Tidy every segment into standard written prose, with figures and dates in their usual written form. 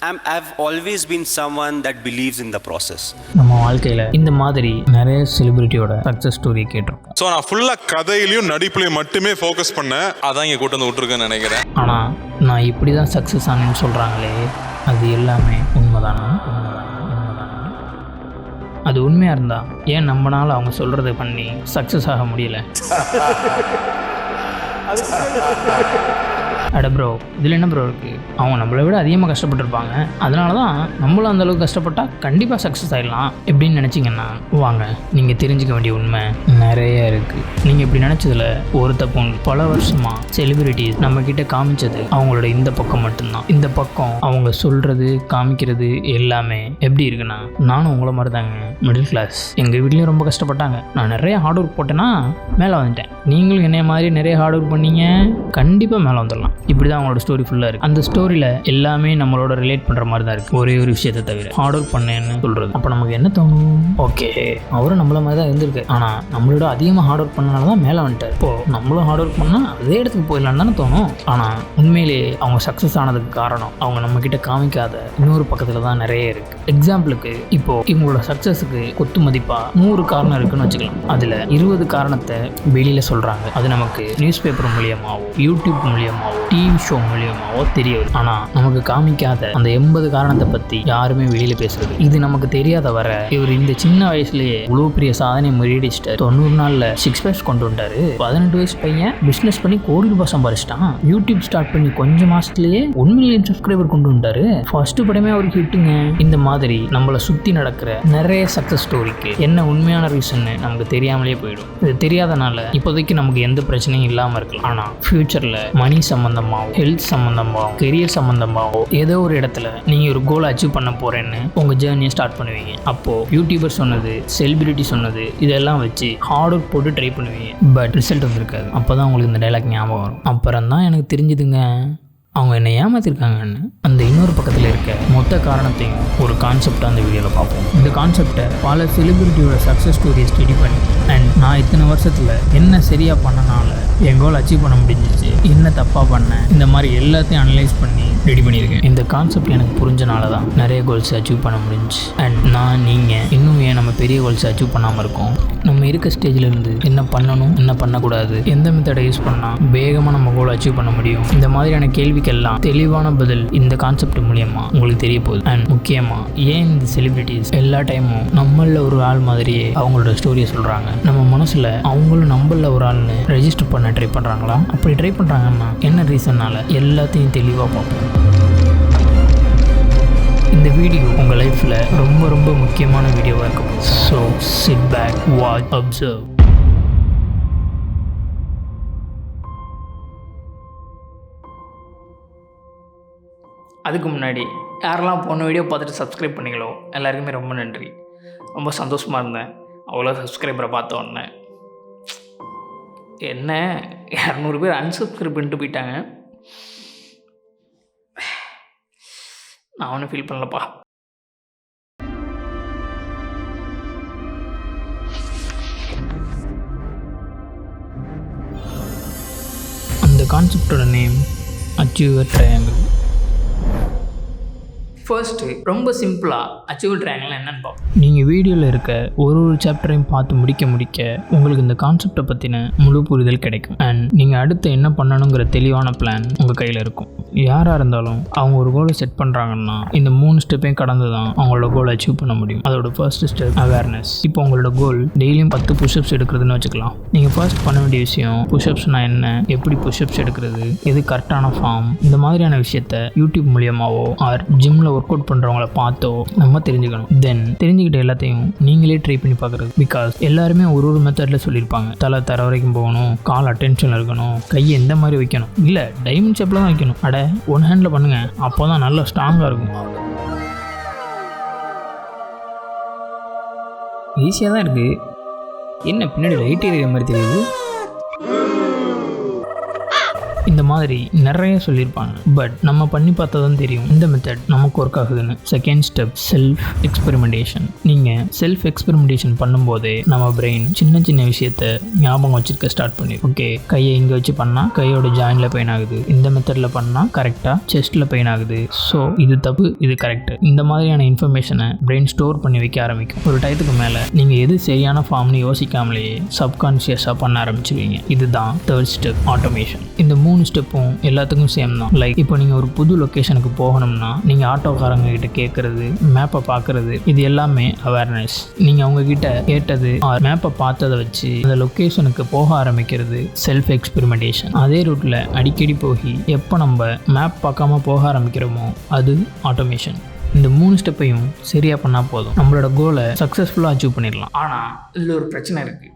I've always been someone that believes in the process. நம்ம வாழ்க்கையில் இந்த மாதிரி நிறைய செலிபிரிட்டியோட சக்ஸஸ் ஸ்டோரி கேட்டிருக்கோம். ஸோ நான் ஃபுல்லாக கதையிலையும் நடிப்புலையும் மட்டுமே ஃபோக்கஸ் பண்ணேன். அதான் இங்கே கூட்டு வந்து விட்டுருக்கேன்னு நினைக்கிறேன். ஆனால் நான் இப்படி தான் சக்ஸஸ் ஆனேன்னு சொல்கிறாங்களே, அது எல்லாமே உண்மைதானா? அது உண்மையாக இருந்தால் ஏன் நம்மளால் அவங்க சொல்கிறத பண்ணி சக்ஸஸ் ஆக முடியல? அட ப்ரோ, இதில் என்ன ப்ரோ இருக்குது? அவங்க நம்மளை விட அதிகமாக கஷ்டப்பட்டுருப்பாங்க. அதனால தான் நம்மளும் அந்தளவுக்கு கஷ்டப்பட்டால் கண்டிப்பாக சக்ஸஸ் ஆகிடலாம் எப்படின்னு நினச்சிங்கன்னா, வாங்க நீங்கள் தெரிஞ்சுக்க வேண்டிய உண்மை நிறைய இருக்குது. நீங்கள் இப்படி நினச்சதில் ஒரு தப்பு. பல வருஷமாக செலிபிரிட்டிஸ் நம்மக்கிட்ட காமிச்சது அவங்களோட இந்த பக்கம் மட்டும்தான். இந்த பக்கம் அவங்க சொல்கிறது காமிக்கிறது எல்லாமே எப்படி இருக்குன்னா, நானும் உங்களை மாதிரி தாங்க மிடில் கிளாஸ். எங்கள் வீட்லேயும் ரொம்ப கஷ்டப்பட்டாங்க. நான் நிறைய ஹார்ட் ஒர்க் போட்டேன்னா மேலே வந்துட்டேன். நீங்களும் என்னைய மாதிரி நிறைய ஹார்ட் ஒர்க் பண்ணீங்க, கண்டிப்பாக மேலே வந்துடலாம். இப்படி தான் அவங்களோட ஸ்டோரி ஃபுல்லாக இருக்குது. அந்த ஸ்டோரியில் எல்லாமே நம்மளோட ரிலேட் பண்ணுற மாதிரி தான் இருக்குது, ஒரே ஒரு விஷயத்தை தவிர ஹார்ட் ஒர்க் பண்ணேன்னு சொல்கிறது. அப்போ நமக்கு என்ன தோணும்? ஓகே, அவரும் நம்மள மாதிரி தான் இருந்திருக்கு, ஆனால் நம்மளோட அதிகமாக ஹார்ட் ஒர்க் பண்ணனால தான் மேலே வந்துட்டார். இப்போது நம்மளும் ஹார்ட் ஒர்க் பண்ணால் அதே இடத்துக்கு போயிடலான்னு தானே தோணும். ஆனால் உண்மையிலேயே அவங்க சக்ஸஸ் ஆனதுக்கு காரணம் அவங்க நம்மக்கிட்ட காமிக்காத இன்னொரு பக்கத்தில் தான் நிறைய இருக்குது. எக்ஸாம்பிளுக்கு இப்போது இவங்களோட சக்ஸஸுக்கு கொத்து மதிப்பாக 100 காரணம் இருக்குன்னு வச்சுக்கலாம். அதில் 20 காரணத்தை வெளியில் சொல்கிறாங்க. அது நமக்கு நியூஸ் பேப்பர் மூலியமாகவோ யூடியூப் மூலியமாகவோ டிவி ஷோ மூலியமாகவோ தெரிய வரும். ஆனால் நமக்கு காமிக்காத அந்த 80 காரணத்தை பற்றி யாருமே வெளியில் பேசுறது. இது நமக்கு தெரியாத வர இவர் இந்த சின்ன வயசுலேயே இவ்வளோ பெரிய சாதனை முறியடிச்சிட்டார். 90 நாளில் 6 பேக்ஸ் கொண்டு வந்தாரு. 18 வயசு பையன் பிஸ்னஸ் பண்ணி கோடி ரூபாய் சம்பாதிச்சிட்டான். யூடியூப் ஸ்டார்ட் பண்ணி கொஞ்சம் மாசத்துலேயே 1 மில்லியன் சப்ஸ்கிரைபர் கொண்டு வந்தாரு. ஃபர்ஸ்ட் படமே அவருக்கு ஹிட்டுங்க. இந்த மாதிரி நம்மளை சுற்றி நடக்கிற நிறைய சக்ஸஸ் ஸ்டோரிக்கு என்ன உண்மையான ரீசன் நமக்கு தெரியாமலே போயிடும். இது தெரியாதனால இப்போதைக்கு நமக்கு எந்த பிரச்சனையும் இல்லாமல் இருக்கலாம். ஆனால் ஃபியூச்சரில் மணி சம்மந்தமாகவும் ஹெல்த் சம்மந்தமாகவும் கெரியர் சம்மந்தமாகவும் ஏதோ ஒரு இடத்துல நீங்கள் ஒரு கோலை அச்சீவ் பண்ண போகிறேன்னு உங்கள் ஜேர்னியை ஸ்டார்ட் பண்ணுவீங்க. அப்போது யூடியூபர் சொன்னது, செலிபிரிட்டி சொன்னது இதெல்லாம் வச்சு ஹார்ட் ஒர்க் போட்டு ட்ரை பண்ணுவீங்க. பட் ரிசல்ட் வந்துருக்காது. அப்போ தான் உங்களுக்கு இந்த டைலாக் ஞாபகம் வரும். அப்புறம் தான் எனக்கு தெரிஞ்சுதுங்க, அவங்க என்னை ஏமாத்திருக்காங்கன்னு. அந்த இன்னொரு பக்கத்தில் இருக்க மொத்த காரணத்தையும் ஒரு கான்செப்டாக அந்த வீடியோவில் பார்ப்போம். இந்த கான்செப்டை பல செலிபிரிட்டியோட சக்ஸஸ் ஸ்டோரியை ஸ்டடி பண்ணி அண்ட் நான் இத்தனை வருஷத்தில் என்ன சரியாக பண்ணனால என் கோல் அச்சீவ் பண்ண முடிஞ்சிச்சு, என்ன தப்பாக பண்ணேன், இந்த மாதிரி எல்லாத்தையும் அனலைஸ் பண்ணி ரெடி பண்ணியிருக்கேன். இந்த கான்செப்ட் எனக்கு புரிஞ்சனால தான் நிறைய கோல்ஸ் அச்சீவ் பண்ண முடிஞ்சு. அண்ட் நீங்கள் இன்னும் ஏன் நம்ம பெரிய கோல்ஸ் அச்சீவ் பண்ணாமல் இருக்கோம்? நம்ம இருக்க ஸ்டேஜில் இருந்து என்ன பண்ணணும், என்ன பண்ணக்கூடாது, எந்த மெத்தடை யூஸ் பண்ணால் வேகமாக நம்ம கோல் அச்சீவ் பண்ண முடியும், இந்த மாதிரியான கேள்விக்கெல்லாம் தெளிவான பதில் இந்த கான்செப்ட் மூலியமாக உங்களுக்கு தெரிய போகுது. அண்ட் முக்கியமாக ஏன் இந்த செலிபிரிட்டிஸ் எல்லா டைமும் நம்மள ஒரு ஆள் மாதிரியே அவங்களோட ஸ்டோரியை சொல்கிறாங்க. நம்ம மனசில் அவங்களும் நம்மள ஒரு ஆள்னு ரெஜிஸ்டர் பண்ண ட்ரை பண்ணுறாங்களா? அப்படி ட்ரை பண்ணுறாங்கன்னா என்ன ரீசன்னால எல்லாத்தையும் தெளிவாக பார்ப்போம். இந்த வீடியோ உங்கள் லைஃப்பில் ரொம்ப ரொம்ப முக்கியமான வீடியோவாக இருக்கும். So sit back, watch, observe. அதுக்கு முன்னாடி யாரெல்லாம் போன வீடியோ பார்த்துட்டு சப்ஸ்கிரைப் பண்ணிங்களோ எல்லாருக்குமே ரொம்ப நன்றி. ரொம்ப சந்தோஷமாக இருந்தேன் அவ்வளோ சப்ஸ்கிரைபரை பார்த்த உடனே. என்ன 200 பேர் அன்சப்ஸ்கிரைப் பண்ணிட்டு போயிட்டாங்க. நான் ஒன்றும் ஃபீல் பண்ணலப்பா. அந்த கான்செப்டோட நேம் அச்சீவர் ட்ரையாங்கிள். ஃபர்ஸ்ட்டு ரொம்ப சிம்பிளாக அச்சீவ் ட்ரையாங்கிள் என்னென்னு பார்ப்போம். நீங்கள் வீடியோவில் இருக்க ஒரு சாப்டரையும் பார்த்து முடிக்க உங்களுக்கு இந்த கான்செப்டை பற்றின முழு புரிதல் கிடைக்கும். அண்ட் நீங்கள் அடுத்து என்ன பண்ணணுங்கிற தெளிவான பிளான் உங்கள் கையில் இருக்கும். யாராக இருந்தாலும் அவங்க ஒரு கோலை செட் பண்ணுறாங்கன்னா இந்த 3 ஸ்டெப்பையும் கடந்து தான் அவங்களோட கோலை அச்சீவ் பண்ண முடியும். அதோட ஃபர்ஸ்ட் ஸ்டெப் அவேர்னஸ். இப்போ உங்களோட கோல் டெய்லியும் 10 புஷ்அப்ஸ் எடுக்கிறதுன்னு வச்சுக்கலாம். நீங்கள் ஃபர்ஸ்ட் பண்ண வேண்டிய விஷயம் புஷ்அப்ஸ்னா என்ன, எப்படி புஷ்அப்ஸ் எடுக்கிறது, எது கரெக்டான ஃபார்ம், இந்த மாதிரியான விஷயத்த யூடியூப் மூலியமாவோ ஆர் ஜிம்மில் ஒர்க் அவுட் பண்ணுறவங்கள பார்த்தோ நம்ம தெரிஞ்சுக்கணும். தென் தெரிஞ்சுக்கிட்ட எல்லாத்தையும் நீங்களே ட்ரை பண்ணி பார்க்குறது. பிகாஸ் எல்லாருமே ஒரு மெத்தடில் சொல்லியிருப்பாங்க. தலை தர வரைக்கும் போகணும், கால் அட்டென்ஷனில் இருக்கணும், கையை எந்த மாதிரி வைக்கணும், இல்லை டைமண்ட் ஷேப்பில் தான் வைக்கணும். அட ஒன் ஹேண்டில் பண்ணுங்கள், அப்போ தான் நல்லா ஸ்ட்ராங்காக இருக்கும். ஈஸியாக தான் இருக்குது. என்ன பின்னாடி லைட் எரியிற மாதிரி தெரியுது? இந்த மாதிரி நிறைய சொல்லியிருப்பாங்க. பட் நம்ம பண்ணி பார்த்தா தான் தெரியும் இந்த மெத்தட் நமக்கு ஒர்க் ஆகுதுன்னு. Second step self experimentation. நீங்கள் செல்ஃப் எக்ஸ்பெரிமெண்டேஷன் பண்ணும்போதே நம்ம பிரெயின் சின்ன சின்ன விஷயத்த ஞாபகம் வச்சுருக்க ஸ்டார்ட் பண்ணி, ஓகே கையை இங்கே வச்சு பண்ணால் கையோட ஜாயின்ல பெயின் ஆகுது, இந்த மெத்தடில் பண்ணால் கரெக்டாக செஸ்ட்டில் பெயின் ஆகுது, ஸோ இது தப்பு இது கரெக்ட். இந்த மாதிரியான இன்ஃபர்மேஷனை பிரெயின் ஸ்டோர் பண்ணி வைக்க ஆரம்பிக்கும். ஒரு டயத்துக்கு மேலே நீங்கள் எது சரியான ஃபார்ம்னு யோசிக்காமலேயே சப்கான்ஷியஸாக பண்ண ஆரம்பிச்சுவீங்க. இதுதான் தேர்ட் ஸ்டெப் ஆட்டோமேஷன். இந்த 3 ஸ்டெப்பும் எல்லாத்துக்கும் சேம் தான். லைக் இப்போ நீங்கள் ஒரு புது லொக்கேஷனுக்கு போகணும்னா நீங்கள் ஆட்டோக்காரங்க கிட்ட கேட்கறது, மேப்பை பார்க்கறது, இது எல்லாமே அவேர்னஸ். நீங்கள் அவங்க கிட்ட கேட்டது மேப்பை பார்த்ததை வச்சு அந்த லொக்கேஷனுக்கு போக ஆரம்பிக்கிறது செல்ஃப் எக்ஸ்பெரிமெண்டேஷன். அதே ரூட்டில் அடிக்கடி போய் எப்போ நம்ம மேப் பார்க்காம போக ஆரம்பிக்கிறோமோ அது ஆட்டோமேஷன். இந்த 3 ஸ்டெப்பையும் சரியாக பண்ணால் போதும், நம்மளோட கோலை சக்ஸஸ்ஃபுல்லாக அச்சீவ் பண்ணிடலாம். ஆனால் இதில் ஒரு பிரச்சனை இருக்குது.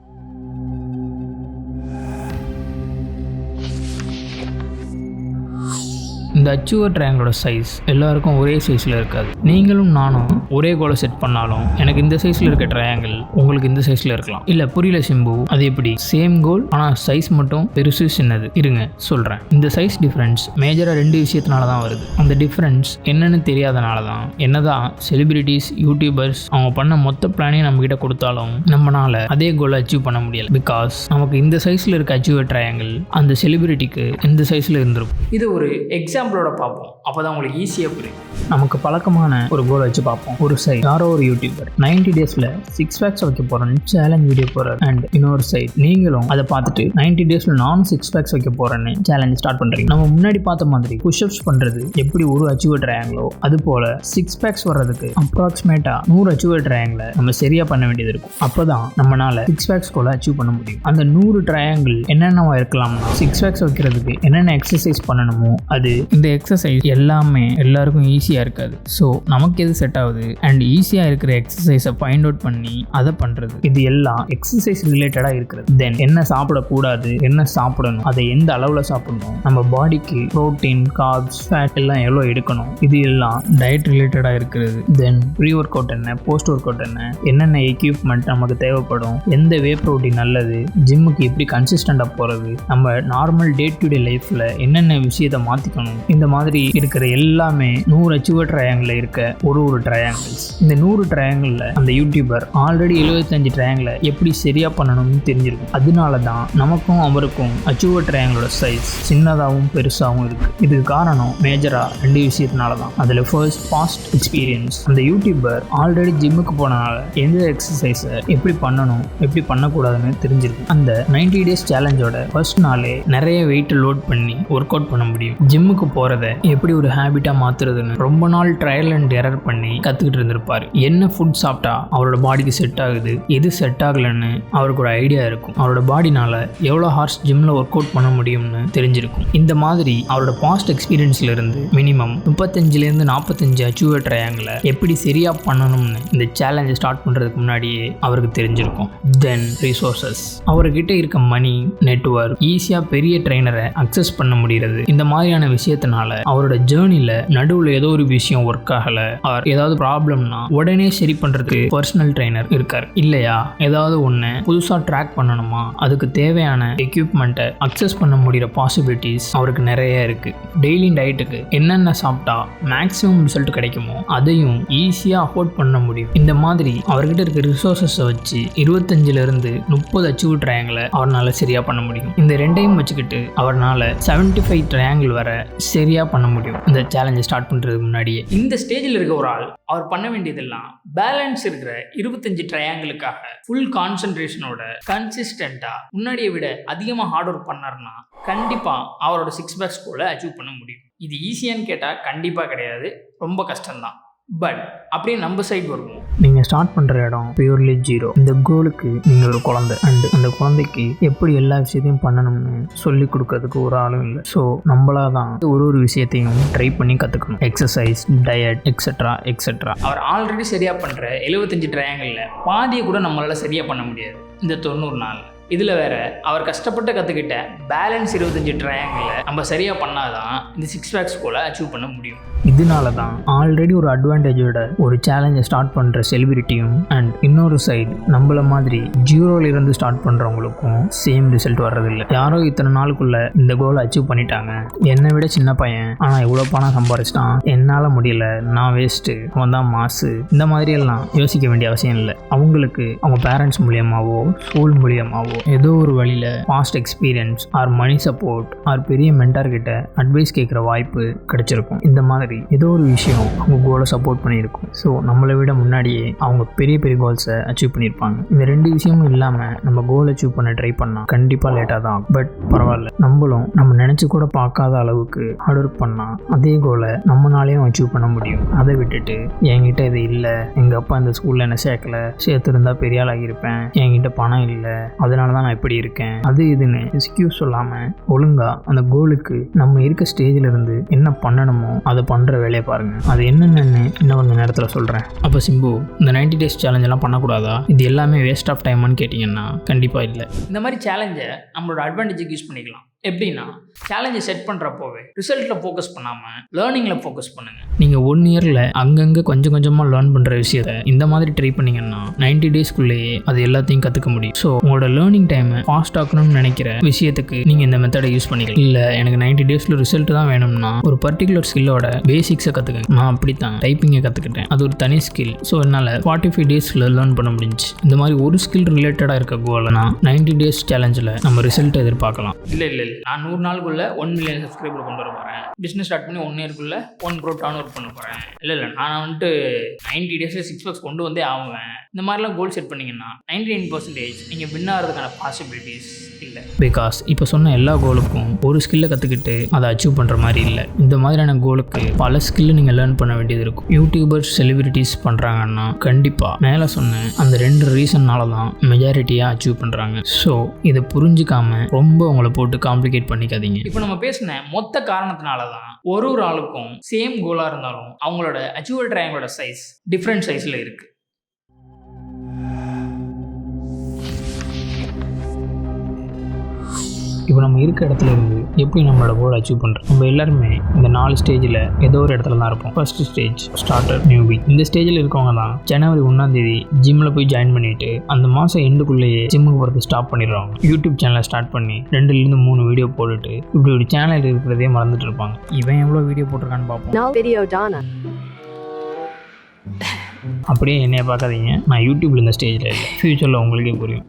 இந்த அச்சீவர் ட்ரையாங்கிளோட சைஸ் எல்லாருக்கும் ஒரே சைஸில் இருக்காது. நீங்களும் நானும் ஒரே கோலை செட் பண்ணாலும் எனக்கு இந்த சைஸில் இருக்க ட்ரையாங்கிள் உங்களுக்கு இந்த சைஸில் இருக்கலாம். இல்லை புரியல சிம்பு, அது எப்படி? சேம் கோல் ஆனால் சைஸ் மட்டும் பெருசு சின்னது. இருங்க சொல்கிறேன். இந்த சைஸ் டிஃப்ரென்ஸ் மேஜராக 2 விஷயத்தினால தான் வருது. அந்த டிஃப்ரென்ஸ் என்னன்னு தெரியாதனால தான் என்னதான் செலிபிரிட்டிஸ் யூடியூபர்ஸ் அவங்க பண்ண மொத்த பிளானையும் நம்மகிட்ட கொடுத்தாலும் நம்மளால அதே கோலை அச்சீவ் பண்ண முடியல. பிகாஸ் நமக்கு இந்த சைஸில் இருக்க அச்சீவர் ட்ரையாங்கிள் அந்த செலிபிரிட்டிக்கு இந்த சைஸில் இருந்திருக்கும். இது ஒரு எக்ஸாம்பிளோட பார்ப்போம், அப்போதான் உங்களுக்கு ஈஸியாக புரியும். நமக்கு பழக்கமான ஒரு கோல் வச்சு பார்ப்போம். ஒரு சைட் யாரோ ஒரு யூடியூபர் 90 டேஸில் 6 பேக்ஸ் வைக்க போறேன்னு சேலஞ்ச் வீடியோ போறாரு. அண்ட் இன்னொரு சைட் நீங்களும் அதை பார்த்துட்டு 90 டேஸில் நானும் 6 பேக்ஸ் வைக்க போறேன்னு சேலஞ்ச் ஸ்டார்ட் பண்றீங்க. நம்ம முன்னாடி பார்த்த மாதிரி புஷ்அப்ஸ் பண்றது எப்படி ஒரு அச்சீவர் ட்ரையாங்கிளோ அது போல 6 பேக்ஸ் வர்றதுக்கு அப்ராக்சிமேட்டா 100 அச்சீவர் ட்ரையாங்கிளை நம்ம சரியா பண்ண வேண்டியது இருக்கும். அப்பதான் நம்மளால 6 பேக்ஸ் கோலை அச்சீவ் பண்ண முடியும். அந்த 100 ட்ரையாங்கிள் என்னென்னவா இருக்கலாம்னா 6 பேக்ஸ் வைக்கிறதுக்கு என்னென்ன எக்ஸசைஸ் பண்ணணுமோ அது. இந்த எக்ஸசைஸ் எல்லாமே எல்லாருக்கும் ஈஸியாக இருக்காது. ஸோ நமக்கு எது செட் ஆகுது அண்ட் ஈஸியாக இருக்கிற எக்ஸசைஸை ஃபைண்ட் அவுட் பண்ணி அதை பண்ணுறது. இது எல்லாம் எக்ஸசைஸ் ரிலேட்டடாக இருக்கிறது. தென் என்ன சாப்பிடக்கூடாது, என்ன சாப்பிடணும், அதை எந்த அளவில் சாப்பிடணும், நம்ம பாடிக்கு ப்ரோட்டீன், கார்ப்ஸ், ஃபேட் எல்லாம் எவ்வளோ எடுக்கணும், இது எல்லாம் டயட் ரிலேட்டடாக இருக்கிறது. தென் ப்ரீ ஒர்க் அவுட் என்ன, போஸ்ட் ஒர்க் அவுட் என்ன, என்னென்ன எக்யூப்மெண்ட் நமக்கு தேவைப்படும், எந்த வே ப்ரோட்டீன் நல்லது, ஜிம்முக்கு எப்படி கன்சிஸ்டண்டாக போகிறது, நம்ம நார்மல் டே டு டே லைஃப்பில் என்னென்ன விஷயத்தை மாற்றிக்கணும். இந்த மாதிரி இருக்கிற எல்லாமே 100 அச்சீவர் ட்ரையாங்கிள் இருக்க ஒரு ட்ரையாங்கிள்ஸ். இந்த 100 ட்ரையாங்கிளில் அந்த யூடியூபர் ஆல்ரெடி 75 ட்ரையாங்கிளை எப்படி சரியாக பண்ணணும்னு தெரிஞ்சிருக்கும். அதனால தான் நமக்கும் அவருக்கும் அச்சீவர் ட்ரையாங்கிளோட சைஸ் சின்னதாகவும் பெருசாகவும் இருக்குது. இதுக்கு காரணம் மேஜராக 2 விஷயத்தினால தான். அதில் ஃபர்ஸ்ட் பாஸ்ட் எக்ஸ்பீரியன்ஸ். அந்த யூடியூபர் ஆல்ரெடி ஜிம்முக்கு போனனால எந்த எக்ஸசைஸை எப்படி பண்ணணும் எப்படி பண்ணக்கூடாதுன்னு தெரிஞ்சிருக்கும். அந்த 90 டேஸ் சேலஞ்சோட ஃபர்ஸ்ட் நாளே நிறைய வெயிட் லோட் பண்ணி ஒர்க் அவுட் பண்ண முடியும். ஜிம்முக்கு போகிறத எப்படி ஒரு ஹேபிட்டாக மாற்றுறதுன்னு ரொம்ப நாள் ட்ரையல் அண்ட் எரர் பண்ணி கற்றுக்கிட்டு இருந்திருப்பார். என்ன ஃபுட் சாப்பிட்டா அவரோட பாடிக்கு செட் ஆகுது, எது செட் ஆகலைன்னு அவருக்கு ஒரு ஐடியா இருக்கும். அவரோட பாடினால எவ்வளோ ஹார்ஸ் ஜிம்மில் ஒர்க் அவுட் பண்ண முடியும்னு தெரிஞ்சிருக்கும். இந்த மாதிரி அவரோட பாஸ்ட் எக்ஸ்பீரியன்ஸ்ல இருந்து மினிமம் 35 to 45 அச்சீவர் ட்ரையாங்கிளை எப்படி சரியாக பண்ணணும்னு இந்த சேலஞ்சை ஸ்டார்ட் பண்ணுறதுக்கு முன்னாடியே அவருக்கு தெரிஞ்சிருக்கும். தென் ரிசோர்ஸஸ். அவர்கிட்ட இருக்க மணி, நெட்வொர்க், ஈஸியாக பெரிய ட்ரைனரை அக்சஸ் பண்ண முடிகிறது. இந்த மாதிரியான விஷயத்தினால அவரோட ஜேர்னில நடுவில் ஏதோ ஒரு விஷயம் ஒர்க் ஆகல, அவர் ஏதாவது ப்ராப்ளம்னா உடனே சரி பண்றதுக்கு பர்சனல் ட்ரைனர் இருக்கார். இல்லையா ஏதாவது ஒன்று புதுசாக ட்ராக் பண்ணணுமா அதுக்கு தேவையான எக்யூப்மெண்ட்டை அக்சஸ் பண்ண முடிகிற பாசிபிலிட்டிஸ் அவருக்கு நிறைய இருக்கு. டெய்லி டயட்டுக்கு என்னென்ன சாப்பிட்டா மேக்ஸிமம் ரிசல்ட் கிடைக்குமோ அதையும் ஈஸியாக அஃபோர்ட் பண்ண முடியும். இந்த மாதிரி அவர்கிட்ட இருக்க ரிசோர்ஸஸை வச்சு 25 to 30 அச்சீவ் ட்ரையாங்கிளை அவரால் சரியாக பண்ண முடியும். இந்த ரெண்டையும் வச்சுக்கிட்டு அவரால் 75 ட்ரையாங்கிள் வர சரியாக பண்ண முடியும். இந்த சேலஞ்சை ஸ்டார்ட் பண்ணுறதுக்கு முன்னாடியே இந்த ஸ்டேஜில் இருக்க ஒரு ஆள் அவர் பண்ண வேண்டியதெல்லாம் பேலன்ஸ் இருக்கிற 25 ட்ரையாங்கிளுக்காக ஃபுல் கான்சன்ட்ரேஷனோட கன்சிஸ்டண்ட்டாக முன்னாடியை விட அதிகமாக ஹார்ட் ஒர்க் பண்ணார்னா கண்டிப்பாக அவரோட 6 பேக்ஸ் கோலை அச்சீவ் பண்ண முடியும். இது ஈஸியான்னு கேட்டால் கண்டிப்பாக கிடையாது, ரொம்ப கஷ்டம்தான். பட் அப்படியே நம்ம சைடு வருவோம். நீங்கள் ஸ்டார்ட் பண்ணுற இடம் பியூர்லி 0. இந்த கோலுக்கு நீங்கள் ஒரு குழந்தை அண்ட் அந்த குழந்தைக்கு எப்படி எல்லா விஷயத்தையும் பண்ணணும்னு சொல்லி கொடுக்கறதுக்கு ஒரு ஆளும் இல்லை. ஸோ நம்மளா தான் ஒரு விஷயத்தையும் ட்ரை பண்ணி கற்றுக்கணும். Exercise, diet, etcetera etcetera. அவர் ஆல்ரெடி சரியாக பண்ணுற 75 ட்ரையாங்கிளில் பாதியை கூட நம்மளால் சரியாக பண்ண முடியாது இந்த 90 நாள். இதில் வேற அவர் கஷ்டப்பட்டு கற்றுக்கிட்ட பேலன்ஸ் 25 ட்ரையாங்கிளை நம்ம சரியாக பண்ணாதான் இந்த 6 பேக்ஸ் கோலை அச்சீவ் பண்ண முடியும். இதனால தான் ஆல்ரெடி ஒரு அட்வான்டேஜோட ஒரு சேலஞ்சை ஸ்டார்ட் பண்ணுற செலிபிரிட்டியும் அண்ட் இன்னொரு சைடு நம்மள மாதிரி ஜீரோலிருந்து ஸ்டார்ட் பண்ணுறவங்களுக்கும் சேம் ரிசல்ட் வர்றதில்லை. யாரோ இத்தனை நாளுக்குள்ள இந்த கோலை அச்சீவ் பண்ணிட்டாங்க, என்னை விட சின்ன பையன் ஆனால் இவ்வளோ பணம் சம்பாரிச்சிட்டான், என்னால் முடியல, நான் வேஸ்ட்டு, அவன் தான் மாசு, இந்த மாதிரியெல்லாம் யோசிக்க வேண்டிய அவசியம் இல்லை. அவங்களுக்கு அவங்க பேரண்ட்ஸ் மூலியமாவோ ஸ்கூல் மூலியமாவோ ஏதோ ஒரு வழியில் பாஸ்ட் எக்ஸ்பீரியன்ஸ் ஆர் மணி சப்போர்ட் ஆர் பெரிய மென்டார் கிட்ட அட்வைஸ் கேட்குற வாய்ப்பு கிடைச்சிருக்கும். இந்த மாதிரி ஏதோ ஒரு விஷயம் அவங்க கோலை சப்போர்ட் பண்ணியிருக்கும். ஸோ நம்மளை விட முன்னாடியே அவங்க பெரிய பெரிய கோல்ஸை அச்சீவ் பண்ணியிருப்பாங்க. இந்த 2 விஷயமும் இல்லாமல் நம்ம கோல் அச்சீவ் பண்ண ட்ரை பண்ணால் கண்டிப்பாக லேட்டாக தான். பட் பரவாயில்ல, நம்மளும் நம்ம நினச்சி கூட பார்க்காத அளவுக்கு ஹார்ட் ஒர்க் பண்ணால் அதே கோலை நம்மளாலேயும் அச்சீவ் பண்ண முடியும். அதை விட்டுட்டு என்கிட்ட இது இல்லை, எங்கள் அப்பா இந்த ஸ்கூலில் என்ன சேர்த்துருந்தா பெரிய ஆள் ஆகியிருப்பேன், என்கிட்ட பணம் இல்லை, அதனால தான் நான் இப்படி இருக்கேன், அது இதுன்னு எக்ஸ்கியூஸ் சொல்லாமல் ஒழுங்காக அந்த கோலுக்கு நம்ம இருக்க ஸ்டேஜில் இருந்து என்ன பண்ணணுமோ அதை பண்ணுற வேலையை பாருங்கள். அது என்னென்னு இன்னும் கொஞ்சம் நேரத்தில் சொல்கிறேன். அப்போ சிம்பு, இந்த 90 days சேலஞ்செல்லாம் பண்ணக்கூடாதா? இது எல்லாமே வேஸ்ட் ஆஃப் டைமான்னு கேட்டிங்கன்னா கண்டிப்பாக இல்லை. இந்த மாதிரி சேலஞ்சை நம்மளோட அட்வான்டேஜுக்கு யூஸ் பண்ணிக்கலாம். எப்படின்னா, சேலஞ்சை செட் பண்ணுறப்போவே ரிசல்ட்டில் ஃபோக்கஸ் பண்ணாமல் லேர்னிங்கில் ஃபோக்கஸ் பண்ணுங்கள். நீங்கள் 1 இயரில் அங்கங்கே கொஞ்சம் கொஞ்சமாக லேர்ன் பண்ணுற விஷயத்தை இந்த மாதிரி ட்ரை பண்ணிங்கன்னா 90 daysக்குள்ளேயே அது எல்லாத்தையும் கற்றுக்க முடியும். ஸோ உங்களோட லேர்னிங் டைமை ஃபாஸ்ட் ஆக்கணும்னு நினைக்கிற விஷயத்துக்கு நீங்கள் இந்த மெத்தடை யூஸ் பண்ணிக்கலாம். இல்லை எனக்கு 90 daysல ரிசல்ட் தான் வேணும்னா ஒரு பர்டிகுலர் ஸ்கில்லோட பேசிக்ஸை கற்றுக்கங்க. நான் அப்படித்தான் டைப்பிங்கை கற்றுக்கிட்டேன், அது ஒரு தனி ஸ்கில். ஸோ என்னால் 45 daysல லேர்ன் பண்ண முடிஞ்சிச்சு. இந்த மாதிரி ஒரு ஸ்கில் ரிலேட்டடாக இருக்க கோல்னா 90 days சேலஞ்சில் நம்ம ரிசல்ட்டை எதிர்பார்க்கலாம். இல்லை நான் 100 நாளுக்குள்ள 1 மில்லியன் சப்ஸ்கிரைபர் கொண்டு வர போகிறேன், பிஸ்னஸ் ஸ்டார்ட் பண்ணி 1 இயர்க்குள்ள 1 crore டர்ன் ஒர்க் பண்ண போகிறேன், இல்லை நான் வந்துட்டு 90 daysல 6 packs கொண்டு வந்தே ஆகுவேன், இந்த மாதிரிலாம் கோல் செட் பண்ணிங்கன்னா 99% நீங்கள் வின் ஆகிறதுக்கான பாசிபிலிட்டிஸ் இல்லை. பிகாஸ் இப்போ சொன்ன எல்லா கோலுக்கும் ஒரு ஸ்கில்லை கற்றுக்கிட்டு அதை அச்சீவ் பண்ணுற மாதிரி இல்லை. இந்த மாதிரியான கோலுக்கு பல ஸ்கில்லை நீங்கள் லேர்ன் பண்ண வேண்டியது இருக்கும். யூடியூபர்ஸ் செலிபிரிட்டிஸ் பண்ணுறாங்கன்னா கண்டிப்பாக மேலே சொன்ன அந்த 2 ரீசன்னால தான் மெஜாரிட்டியாக அச்சீவ் பண்ணுறாங்க. ஸோ இதை புரிஞ்சிக்காம ரொம்ப உங்களை போட்டு காம்ப்ளிகேட் பண்ணிக்காதீங்க. இப்போ நம்ம பேசின மொத்த காரணத்தினால தான் ஒரு ஆளுக்கும் சேம் கோலாக இருந்தாலும் அவங்களோட அச்சீவல் ட்ரையாங்கிளோட சைஸ் டிஃப்ரெண்ட் சைஸில் இருக்குது. இப்போ நம்ம இருக்க இடத்துல இருந்து எப்படி நம்மளோட கோல் அச்சீவ் பண்ணுறோம்? நம்ம எல்லாருமே இந்த 4 ஸ்டேஜில் ஏதோ ஒரு இடத்துல தான் இருப்போம். First stage starter newbie. இந்த ஸ்டேஜில் இருக்கவங்க தான் ஜனவரி 1 ஜிம்மில் போய் ஜாயின் பண்ணிட்டு அந்த மாதம் எண்டுக்குள்ளேயே ஜிம்முக்கு போகிறது ஸ்டாப் பண்ணிடுறாங்க. யூடியூப் சேனலை ஸ்டார்ட் பண்ணி 2 to 3 வீடியோ போட்டுட்டு இப்படி ஒரு சேனல் இருக்கிறதே மறந்துட்டு இருப்பாங்க. இவன் எவ்வளோ வீடியோ போட்டிருக்கான்னு பார்ப்போம். அப்படியே என்னைய பார்க்காதீங்க, நான் யூடியூப்ல இந்த ஸ்டேஜில் இல்லை, ஃப்யூச்சரில் உங்களுக்கே புரியும்.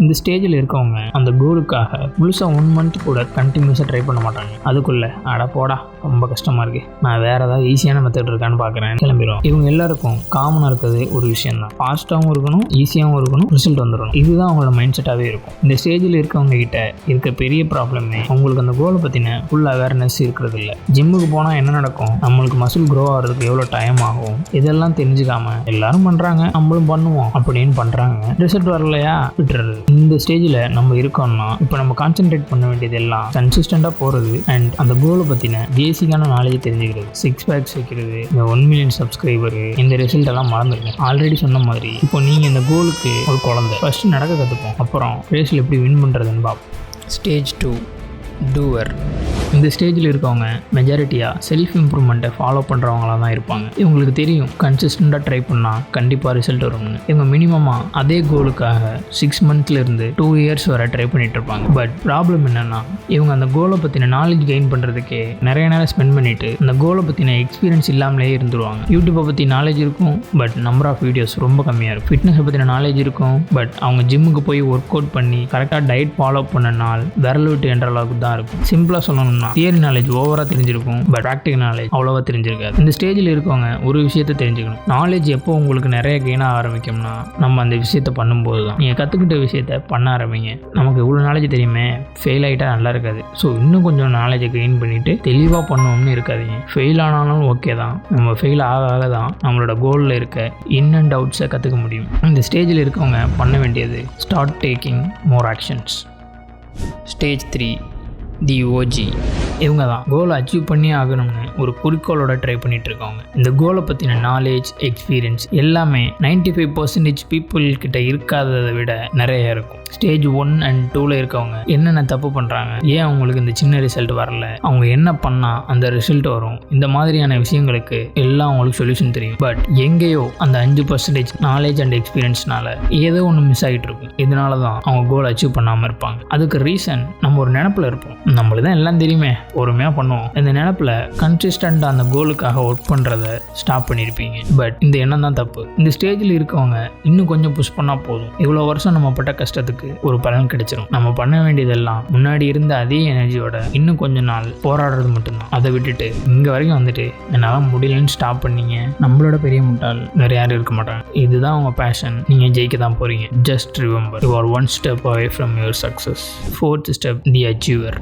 இந்த ஸ்டேஜில் இருக்கவங்க அந்த கோலுக்காக முழுசாக 1 month கூட கண்டினியூஸாக ட்ரை பண்ண மாட்டாங்க. அதுக்குள்ளே அட போடா ரொம்ப கஷ்டமாக இருக்குது, நான் வேறு ஏதாவது ஈஸியான மெத்தட் இருக்கான்னு பார்க்குறேன் கிளம்பிடுவோம். இவங்க எல்லாருக்கும் காமனாக இருக்கிறது ஒரு விஷயம் தான், ஃபாஸ்ட்டாகவும் இருக்கணும், ஈஸியாகவும் இருக்கணும், ரிசல்ட் வந்துடணும். இதுதான் அவங்களோட மைண்ட் செட்டாகவே இருக்கும். இந்த ஸ்டேஜில் இருக்கவங்க கிட்ட இருக்க பெரிய ப்ராப்ளமே அவங்களுக்கு அந்த கோலை பற்றின ஃபுல் அவேர்னஸ் இருக்கிறது இல்லை. ஜிம்முக்கு போனால் என்ன நடக்கும், நம்மளுக்கு மசில் க்ரோ ஆகிறதுக்கு எவ்வளோ டைம் ஆகும், இதெல்லாம் தெரிஞ்சுக்காம எல்லாரும் பண்ணுறாங்க நம்மளும் பண்ணுவோம் அப்படின்னு பண்ணுறாங்க. ரிசல்ட் வரலையா விட்டுறது. இந்த ஸ்டேஜில் நம்ம இருக்கோம்னா இப்போ நம்ம கான்சென்ட்ரேட் பண்ண வேண்டியது எல்லாம் கன்சிஸ்டண்டாக போகிறது அண்ட் அந்த கோலை பற்றின பேசிக்கான நாலேஜ் தெரிஞ்சுக்கிறது. 6 packs வைக்கிறது, இந்த 1 million சப்ஸ்கிரைபரு, இந்த ரிசல்ட் எல்லாம் மறந்துருங்க. ஆல்ரெடி சொன்ன மாதிரி இப்போ நீங்கள் இந்த கோலுக்கு ஒரு குழந்தை, ஃபர்ஸ்ட் நடக்க கற்றுப்போம், அப்புறம் ரேஸில் எப்படி வின் பண்ணுறதுன்னு பார்ப்போம். Stage 2 doer. இந்த ஸ்டேஜில் இருக்கவங்க மெஜாரிட்டியாக செல்ஃப் இம்ப்ரூவ்மெண்ட்டை ஃபாலோ பண்ணுறவங்களாக தான் இருப்பாங்க. இவங்களுக்கு தெரியும் கன்சிஸ்டண்ட்டாக ட்ரை பண்ணால் கண்டிப்பாக ரிசல்ட் வரும்னு. இவங்க மினிமமாக அதே கோலுக்காக 6 monthsலேருந்து 2 years வரை ட்ரை பண்ணிகிட்டு இருப்பாங்க. பட் ப்ராப்ளம் என்னென்னா இவங்க அந்த கோலை பற்றின நாலேஜ் கெயின் பண்ணுறதுக்கே நிறைய நேரம் ஸ்பெண்ட் பண்ணிவிட்டு அந்த கோலை பற்றின எக்ஸ்பீரியன்ஸ் இல்லாமலே இருந்துருவாங்க. யூடியூப்பை பற்றி நாலேஜ் இருக்கும், பட் நம்பர் ஆஃப் வீடியோஸ் ரொம்ப கம்மியாக இருக்கும். ஃபிட்னஸை பற்றின நாலேஜ் இருக்கும், பட் அவங்க ஜிம்முக்கு போய் ஒர்க் அவுட் பண்ணி கரெக்டாக டயட் ஃபாலோ பண்ண நாள் விரல் விட்டு என்ற அளவுக்கு தான் இருக்கும். சிம்பிளாக சொல்லணும்னா தியரி நாலேஜ் ஓவராக தெரிஞ்சிருக்கும், பட் ப்ராக்டிகல் நாலேஜ் அவ்வளோவா தெரிஞ்சிருக்காது. இந்த ஸ்டேஜில் இருக்கவங்க ஒரு விஷயத்தை தெரிஞ்சுக்கணும். நாலேஜ் எப்போ உங்களுக்கு நிறைய கெயினாக ஆரம்பிக்கும்னா நம்ம அந்த விஷயத்தை பண்ணும்போது தான். நீங்கள் கற்றுக்கிட்ட விஷயத்தை பண்ண ஆரம்பிங்க. நமக்கு இவ்வளோ நாலேஜ் தெரியுமே, ஃபெயில் ஆகிட்டா நல்லா இருக்காது, ஸோ இன்னும் கொஞ்சம் நாலேஜை கெயின் பண்ணிவிட்டு தெளிவாக பண்ணணும்னு இருக்காதீங்க. ஃபெயில் ஆனாலும் ஓகே தான், நம்ம ஃபெயில் ஆக தான் நம்மளோட கோலில் இருக்க இன் அண்ட் அவுட்ஸை கற்றுக்க முடியும். இந்த ஸ்டேஜில் இருக்கவங்க பண்ண வேண்டியது ஸ்டார்ட் டேக்கிங் மோர் ஆக்ஷன்ஸ். ஸ்டேஜ் 3 தி ஓஜி. இவங்க தான் கோலை அச்சீவ் பண்ணி ஆகணும்னு ஒரு குறிக்கோளோட ட்ரை பண்ணிட்டு இருக்காங்க. இந்த கோலை பற்றின நாலேஜ், எக்ஸ்பீரியன்ஸ் எல்லாமே 95% பீப்புள் கிட்ட இருக்காததை விட நிறைய இருக்கும். ஸ்டேஜ் 1 and 2ல இருக்கவங்க என்னென்ன தப்பு பண்ணுறாங்க, ஏன் அவங்களுக்கு இந்த சின்ன ரிசல்ட் வரல, அவங்க என்ன பண்ணால் அந்த ரிசல்ட் வரும், இந்த மாதிரியான விஷயங்களுக்கு எல்லாம் அவங்களுக்கு சொல்யூஷன் தெரியும். பட் எங்கேயோ அந்த 5% நாலேஜ் அண்ட் எக்ஸ்பீரியன்ஸ்னால ஏதோ ஒன்று மிஸ் ஆகிட்டு இருக்கும். இதனால தான் அவங்க கோல் அச்சீவ் பண்ணாமல் இருப்பாங்க. அதுக்கு ரீசன் நம்ம ஒரு நினப்பில் இருப்போம். நம்மளுக்கு தான் எல்லாம் தெரியுமே, பொறுமையாக பண்ணுவோம். இந்த நினப்பில் கன்சிஸ்டண்டாக அந்த கோலுக்காக ஒர்க் பண்ணுறத ஸ்டாப் பண்ணியிருப்பீங்க. பட் இந்த எண்ணம் தான் தப்பு. இந்த ஸ்டேஜில் இருக்கவங்க இன்னும் கொஞ்சம் புஷ் பண்ணால் போதும், இவ்வளோ வருஷம் நம்ம பட்ட கஷ்டத்துக்கு ஒரு பலன் கிடைச்சிடும். நம்ம பண்ண வேண்டியதெல்லாம் முன்னாடி இருந்த அதே எனர்ஜியோட இன்னும் கொஞ்ச நாள் போராடுறது மட்டும்தான். அதை விட்டுட்டு இங்கே வரைக்கும் வந்துட்டு என்னால் முடியலன்னு ஸ்டாப் பண்ணீங்க, நம்மளோட பெரிய முட்டாள் வேறு யாரும் இருக்க மாட்டாங்க. இதுதான் உங்கள் பேஷன், நீங்கள் ஜெயிக்க தான் போகிறீங்க. Just remember, you are 1 step away from your success. 4th step, the achiever.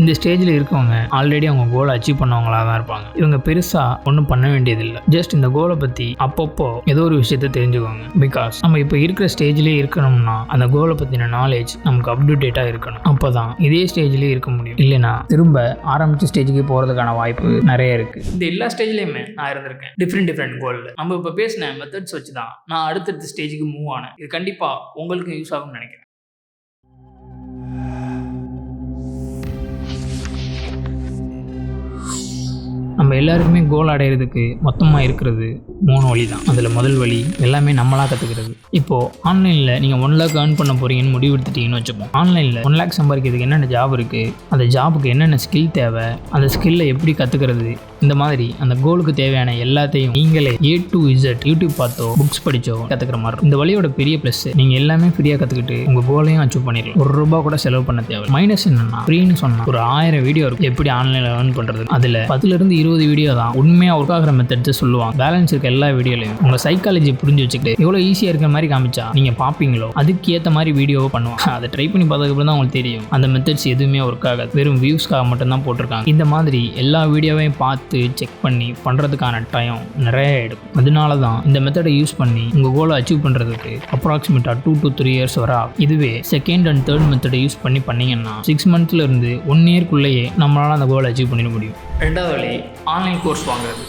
இந்த ஸ்டேஜில் இருக்கவங்க ஆல்ரெடி அவங்க கோலை அச்சீவ் பண்ணவங்களாக தான் இருப்பாங்க. இவங்க பெருசாக ஒன்றும் பண்ண வேண்டியதில்லை. ஜஸ்ட் இந்த கோலை பற்றி அப்பப்போ ஏதோ ஒரு விஷயத்த தெரிஞ்சுக்கோங்க. பிகாஸ் நம்ம இப்போ இருக்கிற ஸ்டேஜ்லேயே இருக்கணும்னா அந்த கோலை பற்றின நாலேஜ் நமக்கு அப்டேட்டாக இருக்கணும். அப்போ தான் இதே ஸ்டேஜ்லேயே இருக்க முடியும். இல்லைனா திரும்ப ஆரம்பித்த ஸ்டேஜுக்கு போகிறதுக்கான வாய்ப்பு நிறைய இருக்குது. இந்த எல்லா ஸ்டேஜ்லேயுமே நான் இருந்திருக்கேன், டிஃப்ரெண்ட் கோலில். நம்ம இப்போ பேசின மெத்தட்ஸ் வச்சு தான் நான் அடுத்தடுத்த ஸ்டேஜுக்கு மூவ் ஆனேன். இது கண்டிப்பாக உங்களுக்கு யூஸ் ஆகும்னு நினைக்கிறேன். நம்ம எல்லாருக்குமே கோல் அடையிறதுக்கு மொத்தமாக இருக்கிறது 3 வழி தான். அதில் முதல் வழி எல்லாமே நம்மளாக கற்றுக்கிறது. இப்போது ஆன்லைனில் நீங்கள் 1 lakh earn பண்ண போகிறீங்கன்னு முடிவு எடுத்துட்டீங்கன்னு வச்சுப்போம். ஆன்லைனில் 1 lakh சம்பாதிக்கிறதுக்கு என்னென்ன ஜாப் இருக்குது, அந்த ஜாபுக்கு என்னென்ன ஸ்கில் தேவை, அந்த ஸ்கில்லை எப்படி கற்றுக்கிறது, இந்த மாதிரி அந்த கோலுக்கு தேவையான எல்லாத்தையும் நீங்களே A to Z யூடியூப் பார்த்தோ புக்ஸ் படித்தோ கற்றுக்கிற மாதிரி இருக்கும். இந்த வழியோட பெரிய ப்ளஸ், நீங்கள் எல்லாமே ஃப்ரீயாக கற்றுக்கிட்டு உங்கள் கோலையும் அச்சீவ் பண்ணிடலாம். ₹1 கூட செலவு பண்ண தேவை. மைனஸ் என்னன்னா, ஃப்ரீன்னு சொன்னால் ஒரு 1000 வீடியோ இருக்கும் எப்படி ஆன்லைனில் earn பண்ணுறது. அதில் 10 to 20 வீடியோ தான் உண்மையாக ஒர்க் ஆகிற மெத்தட்ஸ் சொல்லுவாங்க. பேலன்ஸ் இருக்க எல்லா வீடியோலையும் உங்கள் சைக்காலஜி புரிஞ்சு வச்சுக்கிட்டு எவ்வளோ ஈஸியாக இருக்கிற மாதிரி காமிச்சா நீங்கள் பார்ப்பீங்களோ அதுக்கு ஏற்ற மாதிரி வீடியோவை பண்ணுவாங்க. அதை ட்ரை பண்ணி பார்த்ததுக்கப்புறம் தான் உங்களுக்கு தெரியும் அந்த மெத்தட்ஸ் எதுவுமே ஒர்க் ஆகாது, வெறும் வியூஸ்க்காக மட்டும்தான் போட்டிருக்காங்க. இந்த மாதிரி எல்லா வீடியோவையும் பார்த்து செக் பண்ணி பண்ணுறதுக்கான டைம் நிறைய எடுக்கும். அதனால தான் இந்த மெத்தடை யூஸ் பண்ணி உங்கள் கோலை அச்சீவ் பண்ணுறதுக்கு அப்ராக்சிமேட்டாக 2 to 3 years வர ஆகும். இதுவே செகண்ட் அண்ட் தேர்ட் மெத்தடை யூஸ் பண்ணி பண்ணிங்கன்னா 6 monthsலேருந்து 1 yearக்குள்ளேயே நம்மளால் அந்த கோலை அச்சீவ் பண்ணிட முடியும். ரெண்டாவது வழி ஆன்லைன் கோர்ஸ் வாங்குறது.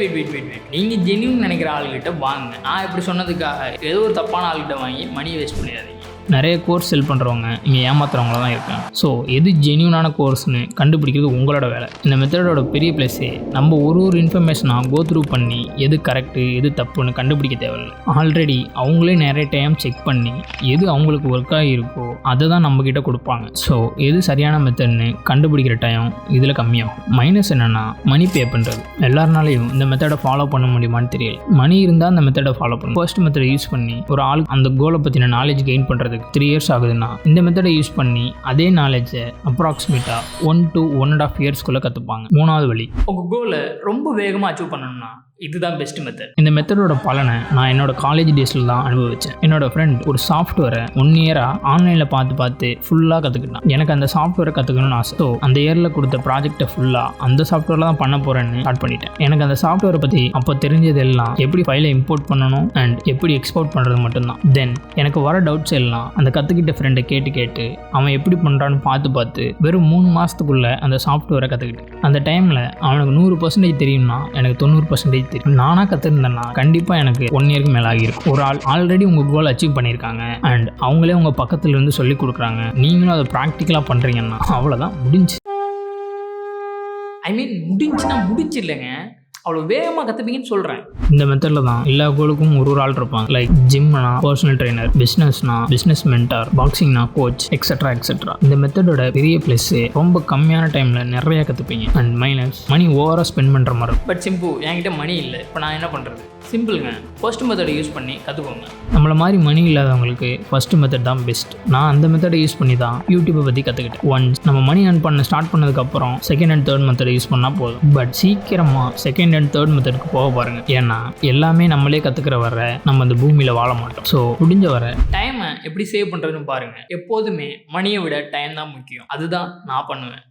வெயிட் நீங்கள் ஜென்யூன் நினைக்கிற ஆளுகிட்ட வாங்க. நான் இப்படி சொன்னதுக்காக ஏதோ ஒரு தப்பான ஆளுகிட்ட வாங்கி மணி வேஸ்ட் பண்ணிடாதீங்க. நிறைய கோர்ஸ் செல் பண்ணுறவங்க இங்கே ஏமாத்துறவங்கள தான் இருக்காங்க. ஸோ எது ஜென்யூனான கோர்ஸ்னு கண்டுபிடிக்கிறது உங்களோட வேலை. இந்த மெத்தடோட பெரிய ப்ளஸ்ஸே நம்ம ஒரு இன்ஃபர்மேஷனாக கோ த்ரூ பண்ணி எது கரெக்டு எது தப்புன்னு கண்டுபிடிக்க தேவையில்லை. ஆல்ரெடி அவங்களே நிறைய டைம் செக் பண்ணி எது அவங்களுக்கு ஒர்க் ஆகியிருக்கோ அதை தான் நம்மக்கிட்ட கொடுப்பாங்க. ஸோ எது சரியான மெத்தட்னு கண்டுபிடிக்கிற டைம் இதில் கம்மியாகும். மைனஸ் என்னென்னா மணி பே பண்ணுறது. எல்லாருனாலையும் இந்த மெத்தடை ஃபாலோ பண்ண முடியுமான்னு தெரியல. மணி இருந்தால் அந்த மெத்தடை ஃபாலோ பண்ணும். ஃபர்ஸ்ட் மெத்தடை யூஸ் பண்ணி ஒரு ஆள் அந்த கோலை பற்றின நாலேஜ் கெயின் பண்ணுறது 3 years ஆகுதுன்னா இந்த மெத்தடை யூஸ் பண்ணி அதே நாலேஜை அப்ராக்சிமேட்டா 1 to 1.5 yearsக்குள்ள கற்றுப்பாங்க. 3வது வழி, உங்கள் கோலை ரொம்ப வேகமாக அச்சீவ் பண்ணணும்னா இதுதான் பெஸ்ட் மெத்தட். இந்த மெத்தடோட பலனை நான் என்னோட காலேஜ் டேஸில் தான் அனுபவித்தேன். என்னோட ஃப்ரெண்ட் ஒரு சாஃப்ட்வேரை 1 year ஆன்லைனில் பார்த்து ஃபுல்லாக கற்றுக்கிட்டான். எனக்கு அந்த சாஃப்ட்வேரை கற்றுக்கணும்னு ஆசை. ஸோ அந்த இயரில் கொடுத்த ப்ராஜெக்டை ஃபுல்லாக அந்த சாஃப்ட்வேரில் தான் பண்ண போகிறேன்னு ஸ்டார்ட் பண்ணிட்டேன். எனக்கு அந்த சாஃப்ட்வேரை பற்றி அப்போ தெரிஞ்சது எல்லாம் எப்படி ஃபைலை இம்போர்ட் பண்ணணும் அண்ட் எப்படி எக்ஸ்போர்ட் பண்ணுறது மட்டும்தான். தென் எனக்கு வர டவுட்ஸ் எல்லாம் அந்த கற்றுக்கிட்ட ஃப்ரெண்டை கேட்டு அவன் எப்படி பண்ணுறான்னு பார்த்து வெறும் 3 மாதத்துக்குள்ளே அந்த சாஃப்ட்வேரை கற்றுக்கிட்டேன். அந்த டைமில் அவனுக்கு 100% தெரியும்னா எனக்கு 90% தெரியும். நானாக கற்றுருந்தேன்னா கண்டிப்பாக எனக்கு 1 yearக்கு மேலே ஆகியிருக்கும். ஒரு ஆள் ஆல்ரெடி உங்கள் கோல் அச்சீவ் பண்ணியிருக்காங்க அண்ட் அவங்களே உங்கள் பக்கத்தில் இருந்து சொல்லி கொடுக்குறாங்க, நீங்களும் அதை ப்ராக்டிக்கலாக பண்ணுறீங்கன்னா அவ்வளோதான், முடிஞ்சு. முடிஞ்சுன்னா முடிச்சு இல்லைங்க, அவ்வளோ வேகமாக கற்றுப்பீங்கன்னு சொல்கிறேன். இந்த மெத்தடில் தான் எல்லா கோலுக்கும் ஒரு ஆள் இருப்பாங்க. லைக் ஜிம்னா பர்சனல் ட்ரைனர், பிஸ்னஸ்னா பிஸ்னஸ் மென்டார், பாக்ஸிங்னா கோச், எக்ஸெட்ரா. இந்த மெத்தடோட பெரிய ப்ளஸ்ஸு ரொம்ப கம்மியான டைமில் நிறைய கற்றுப்பீங்க. அண்ட் மைனஸ் மணி ஓவராக ஸ்பெண்ட் பண்ணுற மாதிரி. பட் சிம்பிள், என்கிட்ட மணி இல்லை, இப்போ நான் என்ன பண்ணுறது? சிம்பிளுங்க, ஃபர்ஸ்ட் மெத்தடை யூஸ் பண்ணி கற்றுக்கோங்க. நம்மளை மாதிரி மணி இல்லாதவங்களுக்கு ஃபர்ஸ்ட் மெத்தட் தான் பெஸ்ட். நான் அந்த மெத்தடை யூஸ் பண்ணி தான் யூடியூப்பை பற்றி கற்றுக்கிட்டேன். ஒன்ஸ் நம்ம மணி earn பண்ண ஸ்டார்ட் பண்ணதுக்கப்புறம் செகண்ட் அண்ட் தேர்ட் மெத்தடை யூஸ் பண்ணால் போதும். பட் சீக்கிரமாக செகண்ட் அண்ட் தேர்ட் மெத்தடுக்கு போக பாருங்கள். ஏன்னா எல்லாமே நம்மளே கற்றுக்கிற வர நம்ம அந்த பூமியில் வாழ மாட்டோம். ஸோ முடிஞ்ச வர டைமை எப்படி சேவ் பண்ணுறதுன்னு பாருங்கள். எப்போதுமே மணியை விட டைம் தான் முக்கியம். அதுதான் நான் பண்ணுவேன்.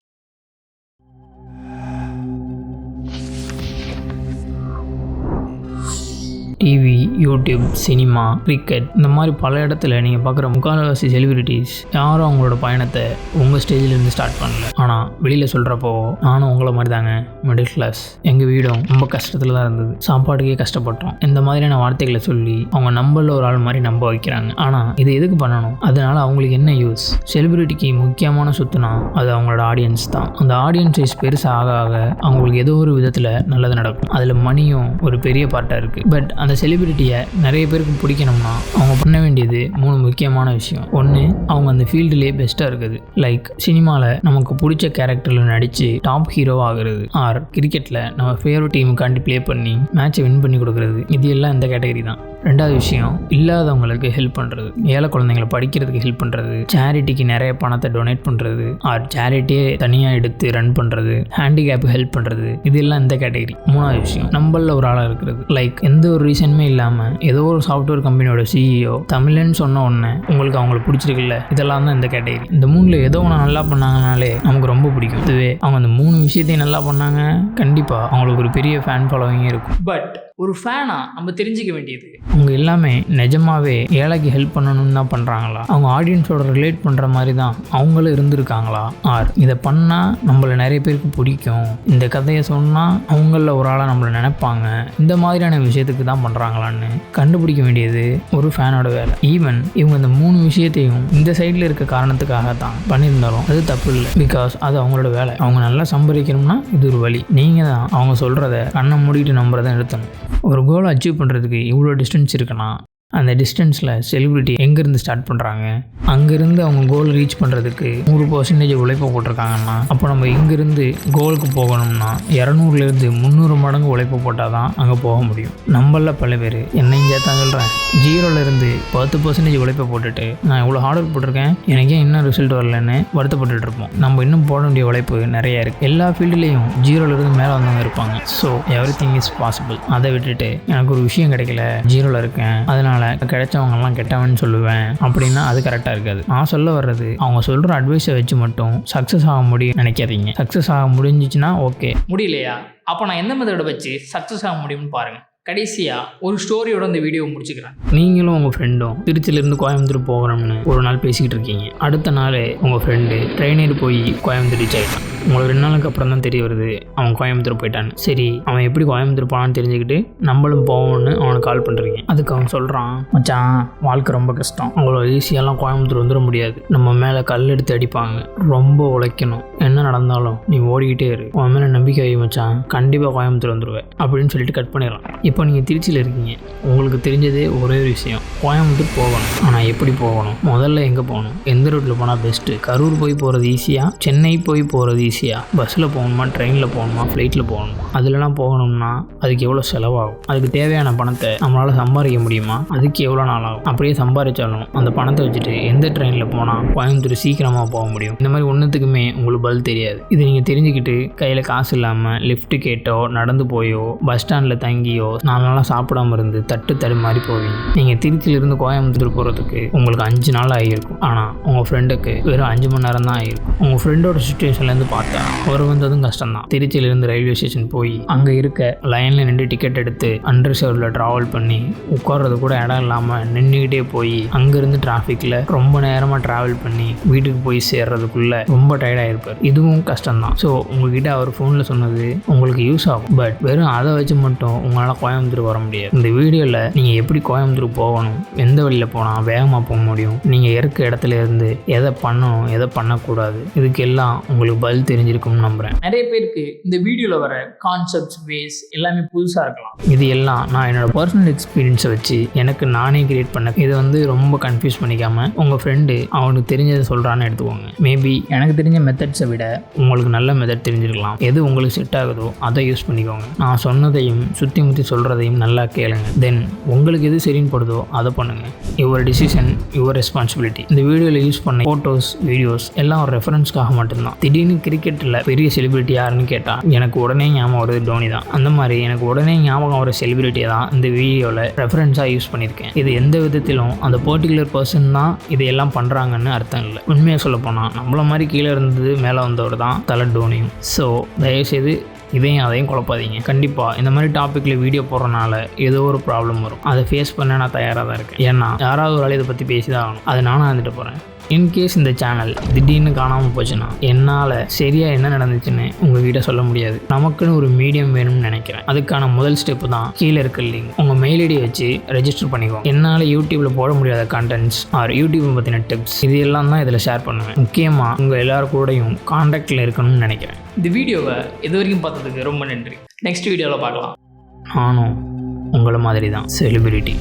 டிவி, யூடியூப், சினிமா, கிரிக்கெட் இந்த மாதிரி பல இடத்துல நீங்கள் பார்க்குற முக்கால்வாசி செலிபிரிட்டிஸ் யாரும் அவங்களோட பயணத்தை உங்கள் ஸ்டேஜிலேருந்து ஸ்டார்ட் பண்ணல. ஆனால் வெளியில் சொல்கிறப்போ நானும் உங்களை மாதிரி தாங்க மிடில் கிளாஸ், எங்கள் வீடும் ரொம்ப கஷ்டத்தில் தான் இருந்தது, சாப்பாட்டுக்கே கஷ்டப்பட்டோம், இந்த மாதிரியான வார்த்தைகளை சொல்லி அவங்க நம்பரில் ஒரு ஆள் மாதிரி நம்ப வைக்கிறாங்க. ஆனால் இது எதுக்கு பண்ணணும்? அதனால அவங்களுக்கு என்ன யூஸ்? செலிபிரிட்டிக்கு முக்கியமான சொத்துனா அது அவங்களோட ஆடியன்ஸ் தான். அந்த ஆடியன்ஸ் சைஸ் பெருசாக ஆக ஆக அவங்களுக்கு ஏதோ ஒரு விதத்தில் நல்லது நடக்கும். அதில் மணியும் ஒரு பெரிய பார்ட்டாக இருக்குது. பட் அந்த செலிபிரிட்டியை நிறைய பேருக்கு பிடிக்கணும்னா அவங்க பண்ண வேண்டியது 3 முக்கியமான விஷயம். ஒன்று, அவங்க அந்த ஃபீல்டுலேயே பெஸ்ட்டாக இருக்குது. லைக் சினிமாவில் நமக்கு பிடிச்ச கேரக்டரில் நடித்து டாப் ஹீரோவாக ஆகிறது, ஆர் கிரிக்கெட்டில் நம்ம ஃபேவரட் டீமுக்காண்டி ப்ளே பண்ணி மேட்சை வின் பண்ணி கொடுக்குறது. இது எல்லாம் இந்த கேட்டகரி தான். ரெண்டாவது விஷயம், இல்லாதவங்களுக்கு ஹெல்ப் பண்ணுறது, ஏழை குழந்தைங்களை படிக்கிறதுக்கு ஹெல்ப் பண்ணுறது, சேரிட்டிக்கு நிறைய பணத்தை டொனேட் பண்ணுறது, ஆர் சேரிட்டியே தனியாக எடுத்து ரன் பண்ணுறது, ஹேண்டிகேப்பு ஹெல்ப் பண்ணுறது, இதெல்லாம் இந்த கேட்டகரி. மூணாவது விஷயம், நம்மளில் ஒரு ஆளாக இருக்கிறது. லைக் எந்த ஒரு ரீசனுமே இல்லாமல் ஏதோ ஒரு சாஃப்ட்வேர் கம்பெனியோட சிஇஓ தமிழ்னு சொன்ன உடனே உங்களுக்கு அவங்கள பிடிச்சிருக்குல்ல, இதெல்லாம் தான் இந்த கேட்டகரி. இந்த 3ல் ஏதோ ஒன்று நல்லா பண்ணாங்கனாலே நமக்கு ரொம்ப பிடிக்கும். இதுவே அவங்க அந்த 3 விஷயத்தையும் நல்லா பண்ணாங்க, கண்டிப்பாக அவங்களுக்கு ஒரு பெரிய ஃபேன் ஃபாலோவிங் இருக்கும். பட் ஒரு ஃபேனாக நம்ம தெரிஞ்சிக்க வேண்டியது, அவங்க எல்லாமே நிஜமாவே ஏழைக்கு ஹெல்ப் பண்ணணும்னு தான் பண்ணுறாங்களா? அவங்க ஆடியன்ஸோட ரிலேட் பண்ணுற மாதிரி தான் அவங்களும் இருந்திருக்காங்களா? ஆர் இதை பண்ணால் நம்மளை நிறைய பேருக்கு பிடிக்கும், இந்த கதையை சொன்னால் அவங்களில் ஒரு ஆளாக நம்மளை நினைப்பாங்க, இந்த மாதிரியான விஷயத்துக்கு தான் பண்ணுறாங்களான்னு கண்டுபிடிக்க வேண்டியது ஒரு ஃபேனோட வேலை. ஈவன் இவங்க இந்த 3 விஷயத்தையும் இந்த சைடில் இருக்க காரணத்துக்காக தான் பண்ணியிருந்தாலும் அது தப்பு இல்லை. பிகாஸ் அது அவங்களோட வேலை. அவங்க நல்லா சம்பாதிக்கணும்னா இது ஒரு வழி. நீங்கள் தான் அவங்க சொல்கிறத கண்ணை மூடிட்டு நம்புறதை நிறுத்தணும். ஒரு கோலை அச்சீவ் பண்ணுறதுக்கு இவ்வளோ டிஸ்டன்ஸ் இருக்குன்னா அந்த டிஸ்டன்ஸில் செலிபிரிட்டி எங்கேருந்து ஸ்டார்ட் பண்ணுறாங்க, அங்கேருந்து அவங்க கோல் ரீச் பண்ணுறதுக்கு 100% உழைப்பு போட்டிருக்காங்கன்னா, அப்போ நம்ம இங்கேருந்து கோலுக்கு போகணும்னா 200லேருந்து 300 மடங்கு உழைப்பு போட்டால் தான் அங்கே போக முடியும். நம்மள பல பேர் என்னையும் சேர்த்தான் சொல்கிறேன், 0லேருந்து 10% உழைப்பை போட்டுட்டு நான் இவ்வளோ ஹார்ட் ஒர்க் போட்டிருக்கேன், எனக்கே இன்னும் ரிசல்ட் வரலன்னு வருத்தப்பட்டுட்டு இருப்போம். நம்ம இன்னும் போட வேண்டிய உழைப்பு நிறைய இருக்குது. எல்லா ஃபீல்டுலேயும் 0லேருந்து மேலே வந்தவங்க இருப்பாங்க. So everything is possible. அதை விட்டுட்டு எனக்கு ஒரு விஷயம் கிடைக்கல, 0ல் இருக்கேன், அதனால் கிடைச்சவங்கலாம் கெட்டவன்னு சொல்லுவேன் அப்படின்னா அது கரெக்டாக இருக்காது. நான் சொல்ல வர்றது, அவங்க சொல்கிற அட்வைஸை வச்சு மட்டும் சக்ஸஸ் ஆக முடியும் நினைக்காதீங்க. சக்ஸஸ் ஆக முடிஞ்சிச்சுன்னா ஓகே, முடியலையா அப்போ நான் எந்த மெத்தடை வச்சு சக்ஸஸ் ஆக முடியும்னு பாருங்கள். கடைசியாக ஒரு ஸ்டோரியோட இந்த வீடியோ முடிச்சுக்கிறேன். நீங்களும் உங்கள் ஃப்ரெண்டும் திருச்சியிலேருந்து கோயம்புத்தூர் போகிறோம்னு ஒரு நாள் பேசிக்கிட்டு இருக்கீங்க. அடுத்த நாள் உங்கள் ஃப்ரெண்டு ட்ரெயின் ஏறி போய் கோயம்புத்தூர் ரீச் ஆகிட்டான். உங்களுக்கு 2 நாளுக்கு அப்புறம் தான் தெரிய வருது அவன் கோயம்புத்தூர் போயிட்டான்னு. சரி, அவன் எப்படி கோயம்புத்தூர் போனான்னு தெரிஞ்சுக்கிட்டு நம்மளும் போவோம்னு அவனுக்கு கால் பண்ணுறீங்க. அதுக்கு அவன் சொல்கிறான், மச்சான் வாழ்க்கை ரொம்ப கஷ்டம், அவங்கள ஈஸியாலாம் கோயம்புத்தூர் வந்துட முடியாது, நம்ம மேலே கல் எடுத்து அடிப்பாங்க, ரொம்ப உழைக்கணும், என்ன நடந்தாலும் நீ ஓடிக்கிட்டே இரு, அவன் மேலே நம்பிக்கை வை மச்சான், கண்டிப்பாக கோயம்புத்தூர் வந்துடுவேன் அப்படின்னு சொல்லிட்டு கட் பண்ணிடலாம். இப்போ நீங்கள் திருச்சியில் இருக்கீங்க, உங்களுக்கு தெரிஞ்சதே ஒரே ஒரு விஷயம், கோயம்புத்தூர் போகணும். ஆனால் எப்படி போகணும், முதல்ல எங்கே போகணும், எந்த ரூட்டில் போனால் பெஸ்ட்டு, கரூர் போய் போகிறது ஈஸியாக, சென்னை போய் போகிறது ஈஸியாக, பஸ்ஸில் போகணுமா, ட்ரெயினில் போகணுமா, ஃப்ளைட்டில் போகணுமா, அதிலலாம் போகணும்னா அதுக்கு எவ்வளோ செலவாகும், அதுக்கு தேவையான பணத்தை நம்மளால் சம்பாதிக்க முடியுமா, அதுக்கு எவ்வளோ நாள் ஆகும், அப்படியே சம்பாதிச்சாலும் அந்த பணத்தை வச்சுட்டு எந்த ட்ரெயினில் போனால் கோயம்புத்தூர் சீக்கிரமாக போக முடியும், இந்த மாதிரி ஒன்றுத்துக்குமே உங்களுக்கு பதில் தெரியாது. இது நீங்கள் தெரிஞ்சுக்கிட்டு கையில் காசு இல்லாமல் லிஃப்ட் கேட்டோ நடந்து போயோ பஸ் ஸ்டாண்டில் தங்கியோ 4 நாளாக சாப்பிடாம இருந்து தட்டு தடுமாறி போவீங்க. நீங்கள் திருச்சியிலிருந்து கோயம்புத்தூர் போகிறதுக்கு உங்களுக்கு 5 நாள் ஆகியிருக்கும். ஆனால் உங்கள் ஃப்ரெண்டுக்கு வெறும் 5 மணி நேரம் தான் ஆகியிருக்கும். உங்கள் ஃப்ரெண்டோட சுச்சுவேஷன்லேருந்து பார்த்தா அவர் வந்ததும் கஷ்டம்தான். திருச்சியிலேருந்து ரயில்வே ஸ்டேஷன் போய் அங்கே இருக்க லைனில் நின்று டிக்கெட் எடுத்து அன்ரிசர்வ்டில் ட்ராவல் பண்ணி உட்கார்றது கூட இடம் இல்லாமல் நின்றுக்கிட்டே போய் அங்கேருந்து டிராஃபிக்கில் ரொம்ப நேரமாக ட்ராவல் பண்ணி வீட்டுக்கு போய் சேர்றதுக்குள்ளே ரொம்ப டயர்டாக இருப்பார். இதுவும் கஷ்டம்தான். ஸோ உங்ககிட்ட அவர் ஃபோனில் சொன்னது உங்களுக்கு யூஸ் ஆகும். பட் வெறும் அதை வச்சு மட்டும் உங்களால் கோயம்புத்தூர் வர முடியாது. இந்த வீடியோவில் நீங்கள் எப்படி கோயம்புத்தூர் போகணும், எந்த வழியில் போனால் வேகமாக போக முடியும், நீங்கள் இருக்க இடத்துல இருந்து எதை பண்ணணும் எதை பண்ணக்கூடாது, இதுக்கு எல்லாம் உங்களுக்கு பதில் தெரிஞ்சிருக்கும்னு நம்புகிறேன். நிறைய பேருக்கு இந்த வீடியோவில் வர கான்செப்ட்ஸ் வேஸ் எல்லாமே புதுசாக இருக்கலாம். இது எல்லாம் நான் என்னோட பர்சனல் எக்ஸ்பீரியன்ஸை வச்சு எனக்கு நானே கிரியேட் பண்ண. இதை ரொம்ப கன்ஃபியூஸ் பண்ணிக்காமல் உங்கள் ஃப்ரெண்டு அவனுக்கு தெரிஞ்சதை சொல்கிறான்னு எடுத்துக்கோங்க. மேபி எனக்கு தெரிஞ்ச மெத்தட்ஸை விட உங்களுக்கு நல்ல மெத்தட் தெரிஞ்சிருக்கலாம். எது உங்களுக்கு செட் ஆகுதோ அதை யூஸ் பண்ணிக்கோங்க. நான் சொன்னதையும் சுற்றி முற்றி சொல்கிறதையும் நல்லா கேளுங்க. தென் உங்களுக்கு எது சரின்னு படுதோ அதை பண்ணுங்கள். Your decision your responsibility. இந்த வீடியோவில் யூஸ் பண்ண ஃபோட்டோஸ் வீடியோஸ் எல்லாம் ஒரு ரெஃபரன்ஸ்க்காக மட்டும்தான். திடீர்னு கிரிக்கெட்டில் பெரிய செலிபிரிட்டி யாருன்னு கேட்டால் எனக்கு உடனே ஞாபகம் வருது டோனி தான். அந்த மாதிரி எனக்கு உடனே ஞாபகம் வர செலிபிரிட்டியை தான் இந்த வீடியோவில் ரெஃபரன்ஸாக யூஸ் பண்ணியிருக்கேன். இது எந்த விதத்திலும் அந்த பர்டிகுலர் பர்சன் தான் இதையெல்லாம் பண்ணுறாங்கன்னு அர்த்தம் இல்லை. உண்மையாக சொல்ல போனால் நம்மள மாதிரி கீழே இருந்தது மேலே வந்தவர் தான் தலை டோனியும். ஸோ தயவுசெய்து இதையும் அதையும் குழப்பாதீங்க. கண்டிப்பாக இந்த மாதிரி டாப்பிக்கில் வீடியோ போடுறனால ஏதோ ஒரு ப்ராப்ளம் வரும். அதை ஃபேஸ் பண்ண நான் தயாராக தான் இருக்கேன். ஏன்னா யாராவது ஒரு ஆள் இதை பற்றி பேசி தான் ஆகணும். அது நானும் வந்துட்டு போகிறேன். இன்கேஸ் இந்த சேனல் திடீர்னு காணாமல் போச்சுன்னா என்னால் சரியாக என்ன நடந்துச்சுன்னு உங்ககிட்ட சொல்ல முடியாது. நமக்குன்னு ஒரு மீடியம் வேணும்னு நினைக்கிறேன். அதுக்கான முதல் ஸ்டெப்பு தான் கீழே இருக்க லிங்க். உங்கள் மெயில் ஐடியை வச்சு ரெஜிஸ்டர் பண்ணிக்கோங்க. என்னால் யூடியூப்பில் போட முடியாத கண்டென்ட்ஸ் ஆர் யூடியூப்பை பற்றின டிப்ஸ் இது எல்லாம் தான் இதில் ஷேர் பண்ணுவேன். முக்கியமாக உங்கள் எல்லாரும் கூடயும் காண்டாக்டில் இருக்கணும்னு நினைக்கிறேன். இந்த வீடியோவை இது வரைக்கும் பார்த்ததுக்கு ரொம்ப நன்றி. நெக்ஸ்ட் வீடியோவில் பார்க்கலாம். நானும் உங்களை மாதிரி தான் செலிபிரிட்டி.